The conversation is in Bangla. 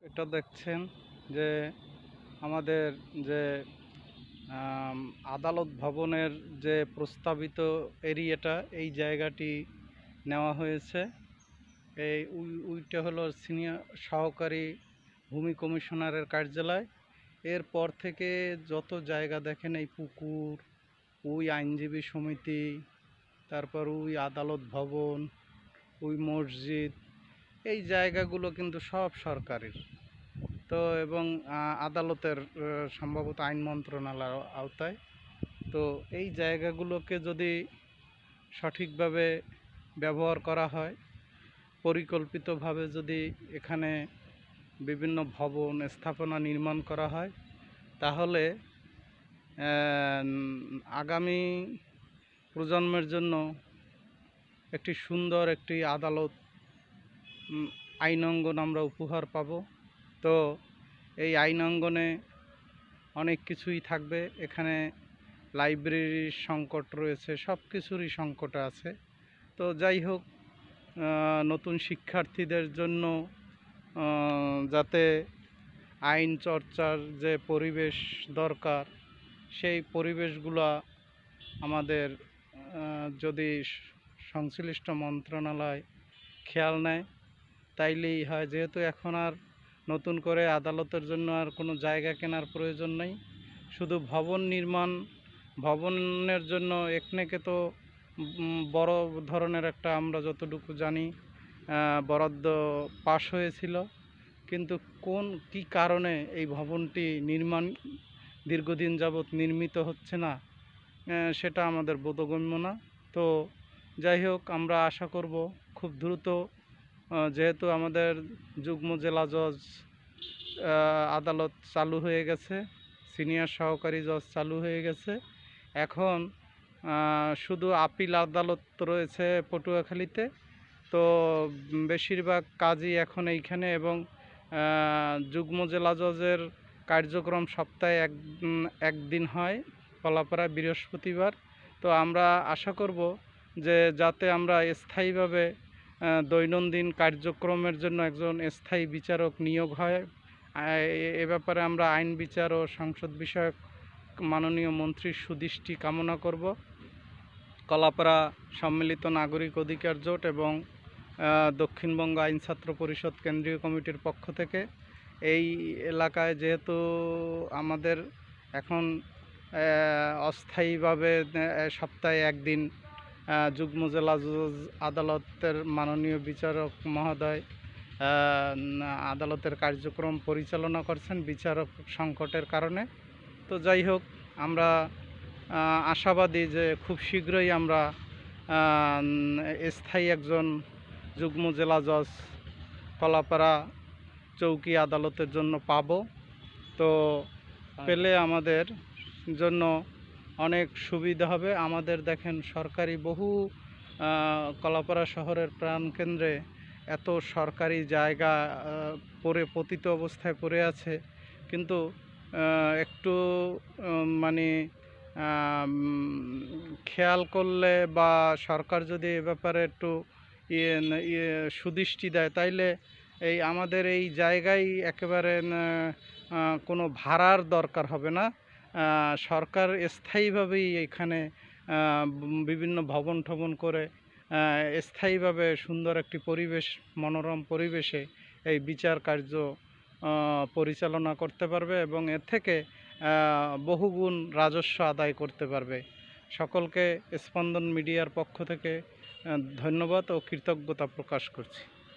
এটা দেখছেন যে আমাদের যে আদালত ভবনের যে প্রস্তাবিত এরিয়াটা, এই জায়গাটি নেওয়া হয়েছে। এই উইটা হলো সিনিয়র সহকারী ভূমি কমিশনারের কার্যালয়। এরপর থেকে যত জায়গা দেখেন, এই পুকুর, ওই আইনজীবী সমিতি, তারপর ওই আদালত ভবন, ওই মসজিদ, এই জায়গাগুলো কিন্তু সব সরকারের। তো এবং আদালতের সম্ভবত আইন মন্ত্রণালয়ের আওতায়। তো এই জায়গাগুলোকে যদি সঠিকভাবে ব্যবহার করা হয়, পরিকল্পিতভাবে যদি এখানে বিভিন্ন ভবন স্থাপনা নির্মাণ করা হয়, তাহলে আগামী প্রজন্মের জন্য একটি সুন্দর একটি আদালত আইনাঙ্গন আমরা উপহার পাব। তো এই আইনাঙ্গনে অনেক কিছুই থাকবে। এখানে লাইব্রেরির সংকট রয়েছে, সব কিছুরই সংকট আছে। তো যাই হোক, নতুন শিক্ষার্থীদের জন্য যাতে আইন চর্চার যে পরিবেশ দরকার, সেই পরিবেশগুলো আমাদের যদি সংশ্লিষ্ট মন্ত্রণালয় খেয়াল নেয় তাইলেই হয়। যেহেতু এখন আর নতুন করে আদালতের জন্য আর কোনো জায়গা কেনার প্রয়োজন নেই, শুধু ভবনের জন্য একনেকে তো বড় ধরনের একটা, আমরা যতটুকু জানি, বরাদ্দ পাশ হয়েছিল। কিন্তু কী কারণে এই ভবনটি দীর্ঘদিন যাবৎ নির্মিত হচ্ছে না, সেটা আমাদের বোধগম্য না। তো যাই হোক, আমরা আশা করব খুব দ্রুত, যেহেতু আমাদের যুগ্ম জেলা জজ আদালত চালু হয়ে গেছে, সিনিয়র সহকারী জজ চালু হয়ে গেছে, এখন শুধু আপিল আদালত রয়েছে পটুয়াখালীতে। তো বেশিরভাগ কাজই এখন এইখানে, এবং যুগ্ম জেলা জজের কার্যক্রম সপ্তাহে একদিন হয়, কলাপাড়া বৃহস্পতিবার। তো আমরা আশা করব যে যাতে আমরা স্থায়ীভাবে দৈনন্দিন কার্যক্রমের জন্য একজন স্থায়ী বিচারক নিয়োগ হয়। এ ব্যাপারে আমরা আইন বিচার ও সংসদ বিষয়ক মাননীয় মন্ত্রীর সুদৃষ্টি কামনা করব। কলাপাড়া সম্মিলিত নাগরিক অধিকার জোট এবং দক্ষিণবঙ্গ আইন ছাত্র পরিষদ কেন্দ্রীয় কমিটির পক্ষ থেকে এই এলাকায়, যেহেতু আমাদের এখন অস্থায়ীভাবে সপ্তাহে একদিন যুগ্ম জেলা জজ আদালতের মাননীয় বিচারক মহোদয় আদালতের কার্যক্রম পরিচালনা করছেন বিচারক সংকটের কারণে। তো যাই হোক, আমরা আশাবাদী যে খুব শীঘ্রই আমরা স্থায়ী একজন যুগ্ম জেলা জজ কলাপাড়া চৌকি আদালতের জন্য পাব। তো পেলে আমাদের জন্য অনেক সুবিধা হবে। আমাদের দেখেন, সরকারি বহু কলাপাড়া শহরের প্রাণকেন্দ্রে এত সরকারি জায়গা পতিত অবস্থায় পড়ে আছে, কিন্তু একটু মানে খেয়াল করলে বা সরকার যদি এ ব্যাপারে একটু সুদৃষ্টি দেয়, তাইলে আমাদের এই জায়গায় একেবারে কোনো ভাড়ার দরকার হবে না। সরকার স্থায়ীভাবেই এখানে বিভিন্ন ভবন ঠবন করে স্থায়ীভাবে সুন্দর একটি পরিবেশ, মনোরম পরিবেশে এই বিচার কার্য পরিচালনা করতে পারবে, এবং এর থেকে বহুগুণ রাজস্ব আদায় করতে পারবে। সকলকে স্পন্দন মিডিয়ার পক্ষ থেকে ধন্যবাদ ও কৃতজ্ঞতা প্রকাশ করছি।